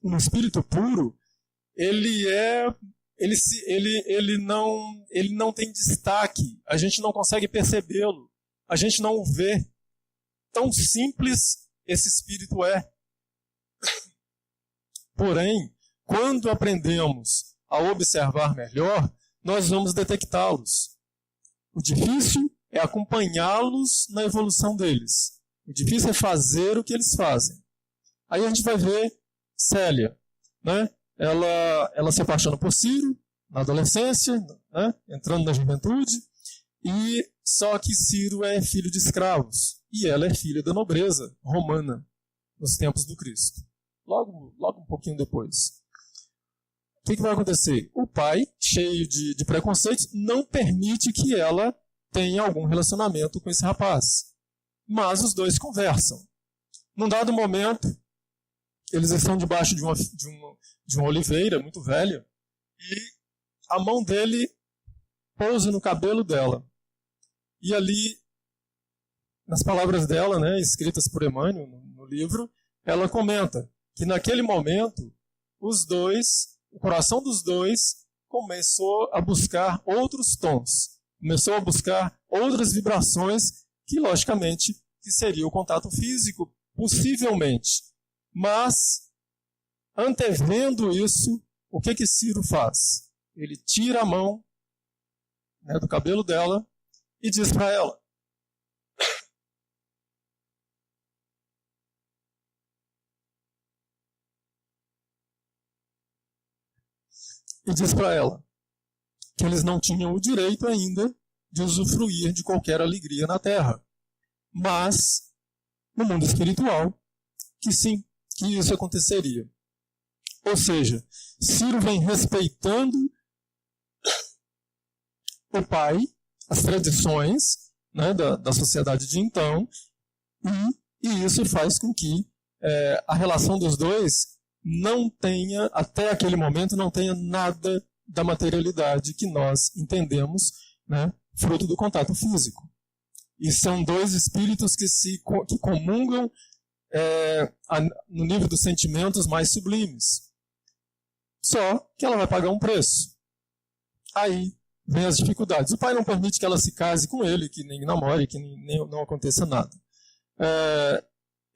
A: um espírito puro, ele não tem destaque, a gente não consegue percebê-lo, a gente não o vê. Tão simples esse espírito é. Porém, quando aprendemos a observar melhor, nós vamos detectá-los. O difícil é acompanhá-los na evolução deles. O difícil é fazer o que eles fazem. Aí a gente vai ver Célia, né? Ela se apaixona por Ciro na adolescência, né? Entrando na juventude, e só que Ciro é filho de escravos e ela é filha da nobreza romana nos tempos do Cristo. Logo um pouquinho depois. O que vai acontecer? O pai, cheio de preconceitos, não permite que ela tenha algum relacionamento com esse rapaz. Mas os dois conversam. Num dado momento, eles estão debaixo de uma oliveira muito velha e a mão dele pousa no cabelo dela. E ali, nas palavras dela, né, escritas por Emmanuel no livro, ela comenta que naquele momento o coração dos dois começou a buscar outros tons, começou a buscar outras vibrações que, logicamente, que seria o contato físico, possivelmente. Mas, antevendo isso, o que Ciro faz? Ele tira a mão, né, do cabelo dela e diz para ela: que eles não tinham o direito ainda de usufruir de qualquer alegria na Terra. Mas, no mundo espiritual, que sim, que isso aconteceria. Ou seja, Ciro vem respeitando o pai, as tradições, né, da sociedade de então, e isso faz com que a relação dos dois não tenha, até aquele momento, não tenha nada da materialidade que nós entendemos, né, fruto do contato físico. E são dois espíritos que comungam no nível dos sentimentos mais sublimes. Só que ela vai pagar um preço. Aí vem as dificuldades. O pai não permite que ela se case com ele, que nem namore, que não aconteça nada.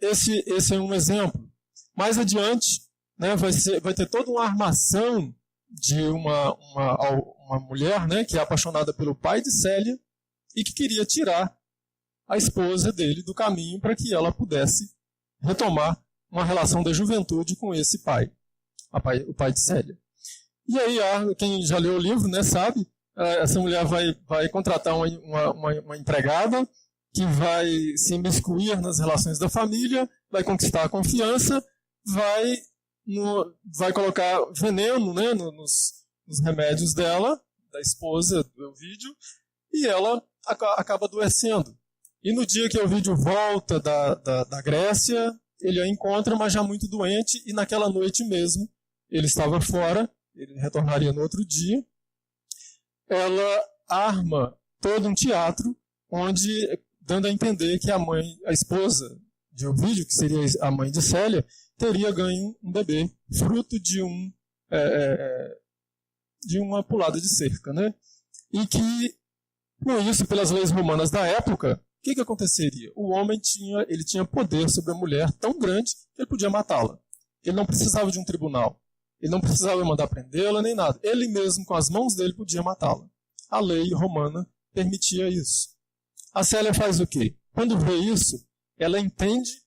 A: Esse é um exemplo. Mais adiante, né, vai ter toda uma armação de uma mulher, né, que é apaixonada pelo pai de Célia e que queria tirar a esposa dele do caminho para que ela pudesse retomar uma relação da juventude com esse pai, o pai de Célia. E aí, quem já leu o livro, né, sabe, essa mulher vai contratar uma empregada que vai se imiscuir nas relações da família, vai conquistar a confiança, vai colocar veneno, né, nos remédios dela, da esposa do Ovídio, e ela acaba adoecendo. E no dia que o Ovídio volta da Grécia, ele a encontra, mas já muito doente, e naquela noite mesmo, ele estava fora, ele retornaria no outro dia. Ela arma todo um teatro, dando a entender que a esposa de Ovídio, que seria a mãe de Célia, teria ganho um bebê, fruto de uma pulada de cerca, né? E que, com isso, pelas leis romanas da época, o que aconteceria? O homem tinha poder sobre a mulher tão grande que ele podia matá-la. Ele não precisava de um tribunal. Ele não precisava mandar prendê-la nem nada. Ele mesmo, com as mãos dele, podia matá-la. A lei romana permitia isso. A Célia faz o quê? Quando vê isso, ela entende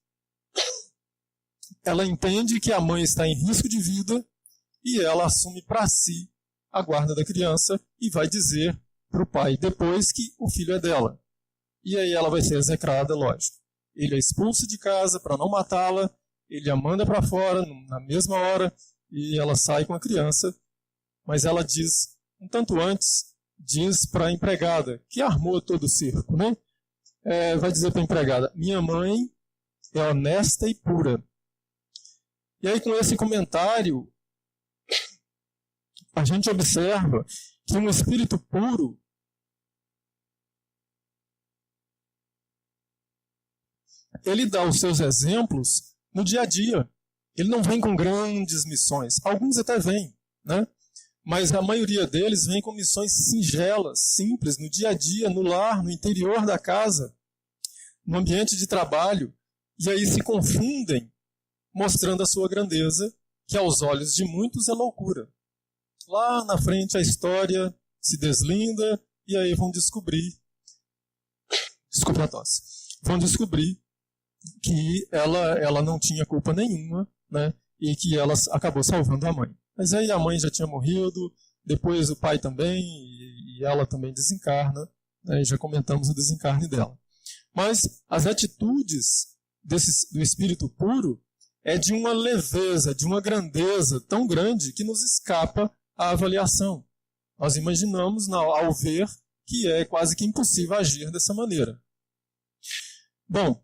A: que a mãe está em risco de vida e ela assume para si a guarda da criança e vai dizer para o pai depois que o filho é dela. E aí ela vai ser execrada, lógico. Ele a expulsa de casa para não matá-la, ele a manda para fora na mesma hora e ela sai com a criança. Mas ela diz, um tanto antes, diz para a empregada, que armou todo o circo, né? Vai dizer para a empregada, minha mãe é honesta e pura. E aí com esse comentário, a gente observa que um espírito puro ele dá os seus exemplos no dia a dia. Ele não vem com grandes missões. Alguns até vêm, né? Mas a maioria deles vem com missões singelas, simples, no dia a dia, no lar, no interior da casa, no ambiente de trabalho. E aí se confundem, mostrando a sua grandeza, que aos olhos de muitos é loucura. Lá na frente a história se deslinda e aí vão descobrir, desculpa a tosse, vão descobrir que ela não tinha culpa nenhuma, né, e que ela acabou salvando a mãe. Mas aí a mãe já tinha morrido, depois o pai também, e ela também desencarna, né, e já comentamos o desencarne dela. Mas as atitudes do espírito puro é de uma leveza, de uma grandeza tão grande que nos escapa a avaliação. Nós imaginamos, ao ver, que é quase que impossível agir dessa maneira. Bom,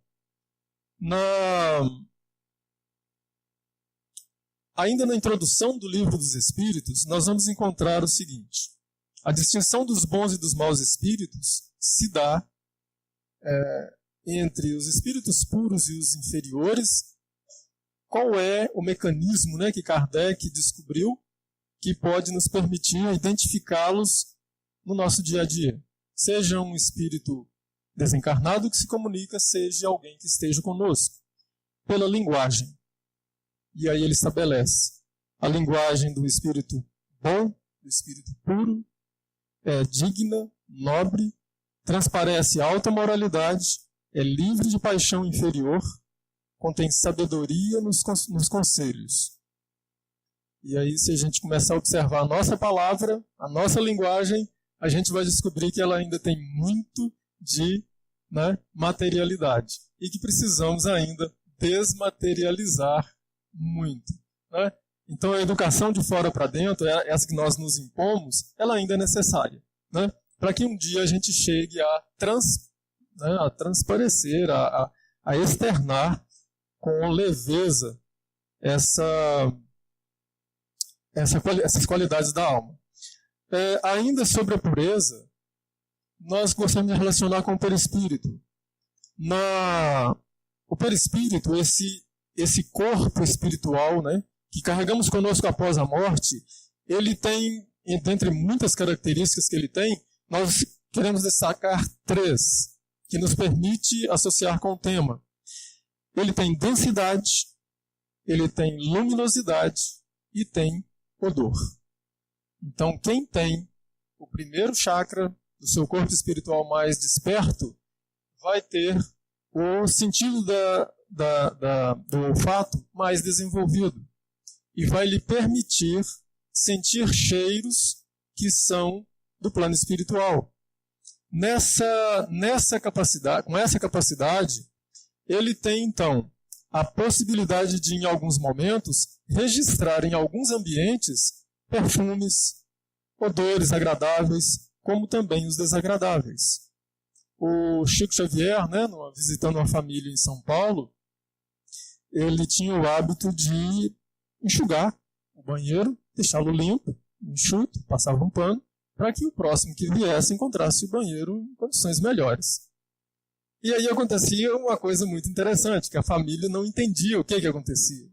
A: ainda na introdução do Livro dos Espíritos, nós vamos encontrar o seguinte. A distinção dos bons e dos maus espíritos se dá entre os espíritos puros e os inferiores. Qual é o mecanismo, né, que Kardec descobriu que pode nos permitir identificá-los no nosso dia a dia? Seja um espírito desencarnado que se comunica, seja alguém que esteja conosco, pela linguagem. E aí ele estabelece a linguagem do espírito bom, do espírito puro, é digna, nobre, transparece alta moralidade, é livre de paixão inferior, contém sabedoria nos conselhos. E aí, se a gente começar a observar a nossa palavra, a nossa linguagem, a gente vai descobrir que ela ainda tem muito de, né, materialidade. E que precisamos ainda desmaterializar muito, né? Então a educação de fora para dentro, essa que nós nos impomos, ela ainda é necessária, né? Para que um dia a gente chegue a transparecer, a externar com leveza essas qualidades da alma. Ainda sobre a pureza, nós gostamos de relacionar com o perispírito. O perispírito, esse corpo espiritual, né, que carregamos conosco após a morte, ele tem, dentre muitas características que ele tem, nós queremos destacar 3, que nos permite associar com o tema. Ele tem densidade, ele tem luminosidade e tem odor. Então, quem tem o primeiro chakra do seu corpo espiritual mais desperto, vai ter o sentido do olfato mais desenvolvido e vai lhe permitir sentir cheiros que são do plano espiritual. Com essa capacidade, ele tem, então, a possibilidade de, em alguns momentos, registrar em alguns ambientes perfumes, odores agradáveis, como também os desagradáveis. O Chico Xavier, né, visitando uma família em São Paulo, ele tinha o hábito de enxugar o banheiro, deixá-lo limpo, enxuto, passava um pano, para que o próximo que viesse encontrasse o banheiro em condições melhores. E aí acontecia uma coisa muito interessante, que a família não entendia o que acontecia.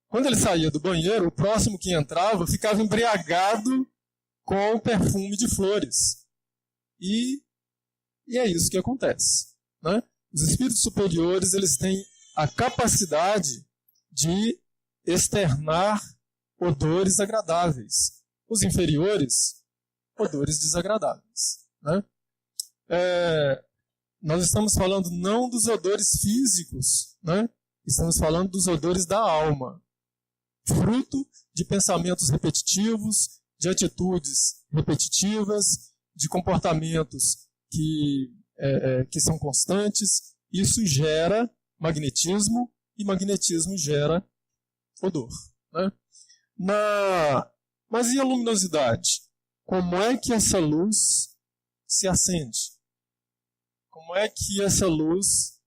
A: Quando ele saía do banheiro, o próximo que entrava ficava embriagado com o perfume de flores. E é isso que acontece, né? Os espíritos superiores, eles têm a capacidade de externar odores agradáveis. Os inferiores, odores desagradáveis, né? Nós estamos falando não dos odores físicos, né? Estamos falando dos odores da alma, fruto de pensamentos repetitivos, de atitudes repetitivas, de comportamentos que são constantes. Isso gera magnetismo e magnetismo gera odor, né? Mas e a luminosidade? Como é que essa luz se acende? Como é que essa luz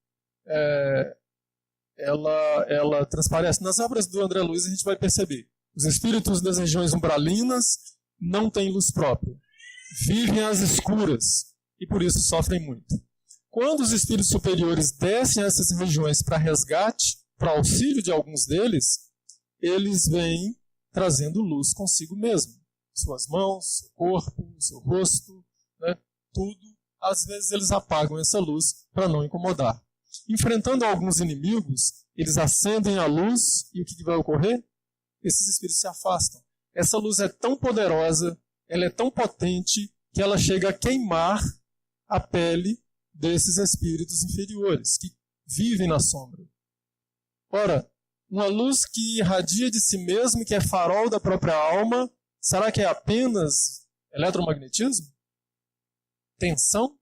A: ela transparece? Nas obras do André Luiz a gente vai perceber. Os espíritos das regiões umbralinas não têm luz própria. Vivem às escuras e por isso sofrem muito. Quando os espíritos superiores descem a essas regiões para resgate, para auxílio de alguns deles, eles vêm trazendo luz consigo mesmo. Suas mãos, seu corpo, seu rosto, né? Tudo. Às vezes eles apagam essa luz para não incomodar. Enfrentando alguns inimigos, eles acendem a luz e o que vai ocorrer? Esses espíritos se afastam. Essa luz é tão poderosa, ela é tão potente, que ela chega a queimar a pele desses espíritos inferiores, que vivem na sombra. Ora, uma luz que irradia de si mesmo, que é farol da própria alma, será que é apenas eletromagnetismo? Tensão?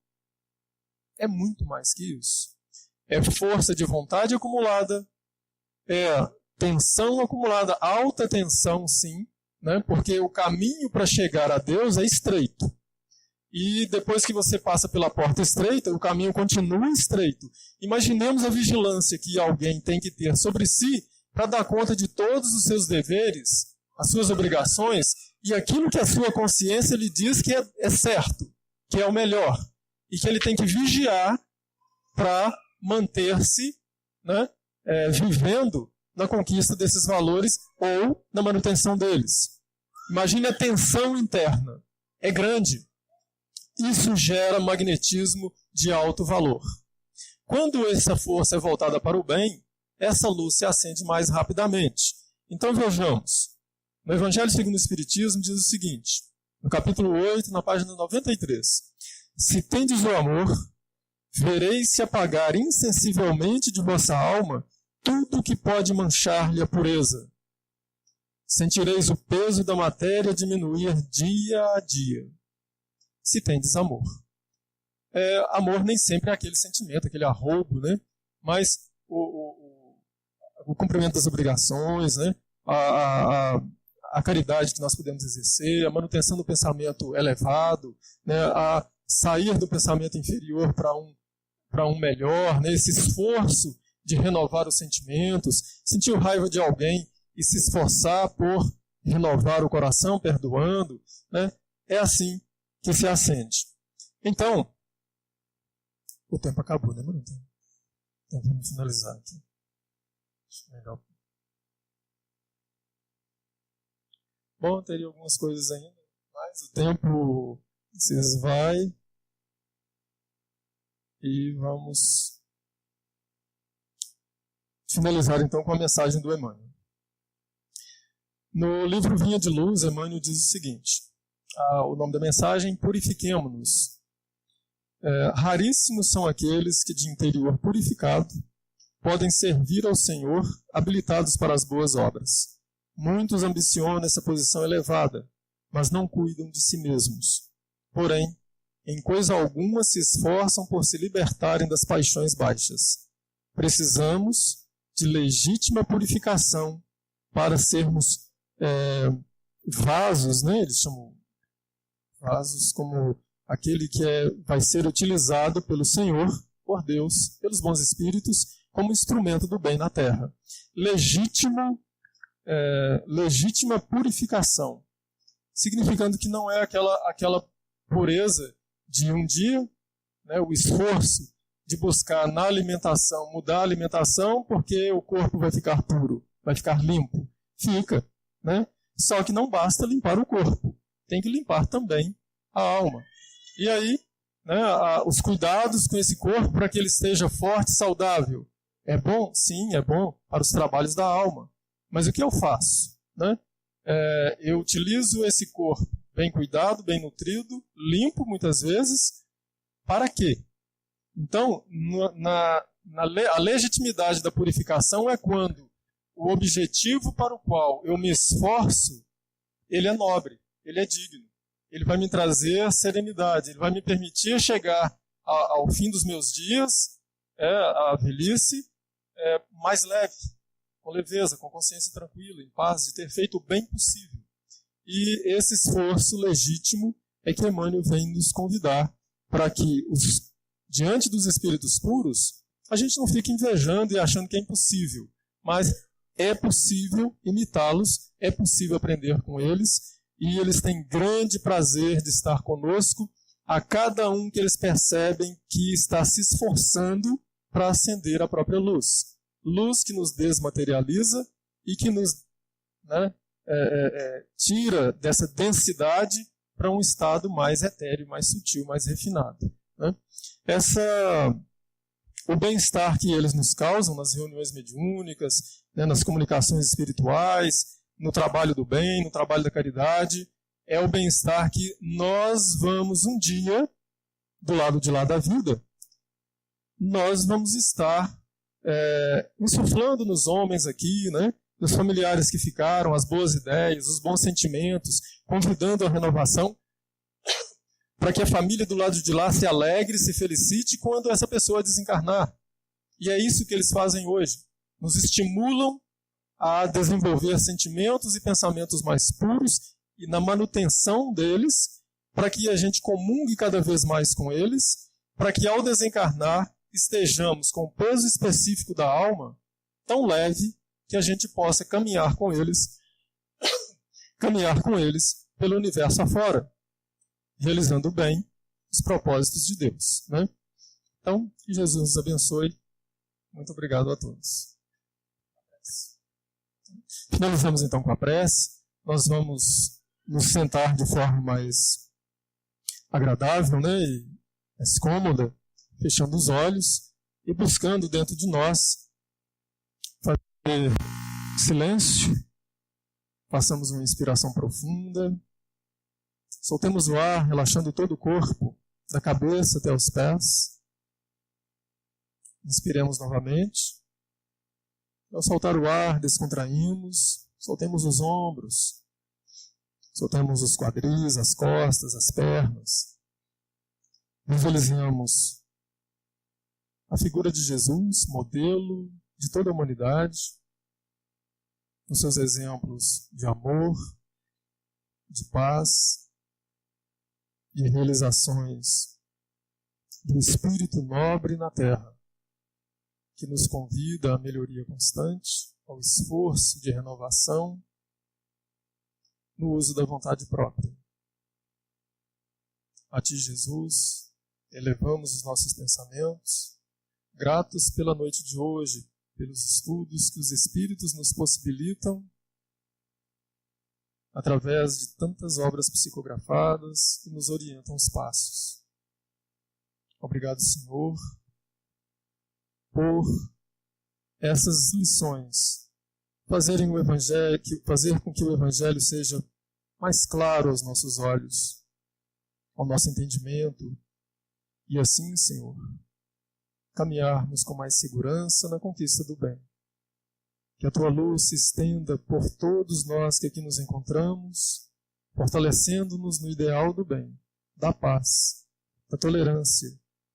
A: É muito mais que isso. É força de vontade acumulada, é tensão acumulada, alta tensão, sim, né? Porque o caminho para chegar a Deus é estreito. E depois que você passa pela porta estreita, o caminho continua estreito. Imaginemos a vigilância que alguém tem que ter sobre si para dar conta de todos os seus deveres, as suas obrigações e aquilo que a sua consciência lhe diz que é certo, que é o melhor. E que ele tem que vigiar para manter-se, né, vivendo na conquista desses valores ou na manutenção deles. Imagine a tensão interna. É grande. Isso gera magnetismo de alto valor. Quando essa força é voltada para o bem, essa luz se acende mais rapidamente. Então vejamos. No Evangelho segundo o Espiritismo diz o seguinte, no capítulo 8, na página 93. Se tendes o amor, vereis se apagar insensivelmente de vossa alma tudo que pode manchar-lhe a pureza. Sentireis o peso da matéria diminuir dia a dia. Se tendes amor. Amor nem sempre é aquele sentimento, aquele arroubo, né? Mas o cumprimento das obrigações, né? A caridade que nós podemos exercer, a manutenção do pensamento elevado, né? A sair do pensamento inferior para um melhor, né? Esse esforço de renovar os sentimentos, sentir raiva de alguém e se esforçar por renovar o coração, perdoando, né? É assim que se acende. Então, o tempo acabou, né, mano? Então vamos finalizar aqui. Legal. Bom, teria algumas coisas ainda, mas o tempo se esvai e vamos finalizar então com a mensagem do Emmanuel. No livro Vinha de Luz, Emmanuel diz o seguinte, o nome da mensagem, purifiquemo-nos. Raríssimos são aqueles que de interior purificado podem servir ao Senhor habilitados para as boas obras. Muitos ambicionam essa posição elevada, mas não cuidam de si mesmos. Porém, em coisa alguma se esforçam por se libertarem das paixões baixas. Precisamos de legítima purificação para sermos vasos, né? Eles chamam vasos como aquele que vai ser utilizado pelo Senhor, por Deus, pelos bons espíritos, como instrumento do bem na terra. Legítima purificação, significando que não é aquela pureza de um dia, né, o esforço de buscar na alimentação, mudar a alimentação, porque o corpo vai ficar puro, vai ficar limpo. Fica, né? Só que não basta limpar o corpo, tem que limpar também a alma. E aí, né, os cuidados com esse corpo para que ele esteja forte e saudável. É bom? Sim, é bom para os trabalhos da alma. Mas o que eu faço? Né? Eu utilizo esse corpo bem cuidado, bem nutrido, limpo muitas vezes. Para quê? Então, a legitimidade da purificação é quando o objetivo para o qual eu me esforço, ele é nobre, ele é digno. Ele vai me trazer serenidade, ele vai me permitir chegar ao fim dos meus dias, à velhice, mais leve, com leveza, com consciência tranquila, em paz, de ter feito o bem possível. E esse esforço legítimo é que Emmanuel vem nos convidar para que, diante dos espíritos puros, a gente não fique invejando e achando que é impossível, mas é possível imitá-los, é possível aprender com eles, e eles têm grande prazer de estar conosco, a cada um que eles percebem que está se esforçando para acender a própria luz. Luz que nos desmaterializa e que nos tira dessa densidade para um estado mais etéreo, mais sutil, mais refinado. Né? O bem-estar que eles nos causam nas reuniões mediúnicas, né, nas comunicações espirituais, no trabalho do bem, no trabalho da caridade, é o bem-estar que nós vamos um dia, do lado de lá da vida, nós vamos estar insuflando nos homens aqui, né, nos familiares que ficaram, as boas ideias, os bons sentimentos, convidando a renovação, para que a família do lado de lá se alegre, se felicite quando essa pessoa desencarnar. E é isso que eles fazem hoje. Nos estimulam a desenvolver sentimentos e pensamentos mais puros e na manutenção deles, para que a gente comungue cada vez mais com eles, para que ao desencarnar estejamos com o peso específico da alma tão leve que a gente possa caminhar com eles pelo universo afora, realizando bem os propósitos de Deus. Né? Então, que Jesus nos abençoe. Muito obrigado a todos. Finalizamos então com a prece. Nós vamos nos sentar de forma mais agradável, né, e mais cômoda, fechando os olhos e buscando dentro de nós fazer silêncio. Façamos uma inspiração profunda. Soltemos o ar, relaxando todo o corpo, da cabeça até os pés. Inspiremos novamente. Ao soltar o ar, descontraímos, soltemos os ombros, soltemos os quadris, as costas, as pernas. Visualizamos a figura de Jesus, modelo de toda a humanidade, nos seus exemplos de amor, de paz e realizações do espírito nobre na terra, que nos convida à melhoria constante, ao esforço de renovação, no uso da vontade própria. A Ti, Jesus, elevamos os nossos pensamentos, gratos pela noite de hoje, pelos estudos que os Espíritos nos possibilitam, através de tantas obras psicografadas que nos orientam os passos. Obrigado, Senhor, por essas lições, fazer com que o Evangelho seja mais claro aos nossos olhos, ao nosso entendimento, e assim, Senhor, caminharmos com mais segurança na conquista do bem. Que a Tua luz se estenda por todos nós que aqui nos encontramos, fortalecendo-nos no ideal do bem, da paz, da tolerância,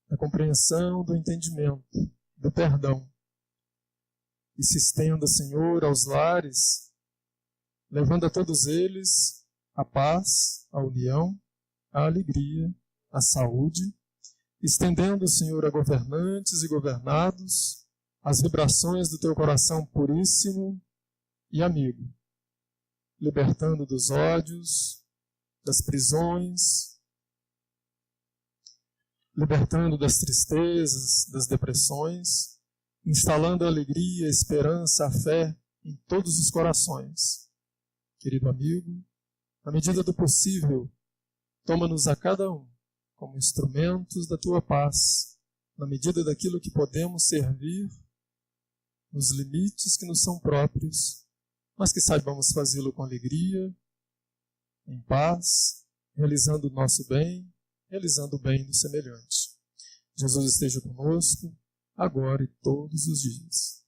A: da compreensão, do entendimento, do perdão. E se estenda, Senhor, aos lares, levando a todos eles a paz, a união, a alegria, a saúde, estendendo, Senhor, a governantes e governados as vibrações do Teu coração puríssimo e amigo, libertando dos ódios, das prisões, libertando das tristezas, das depressões, instalando a alegria, a esperança, a fé em todos os corações. Querido amigo, na medida do possível, toma-nos a cada um como instrumentos da Tua paz, na medida daquilo que podemos servir, nos limites que nos são próprios, mas que saibamos fazê-lo com alegria, em paz, realizando o nosso bem, realizando o bem do semelhante. Jesus esteja conosco, agora e todos os dias.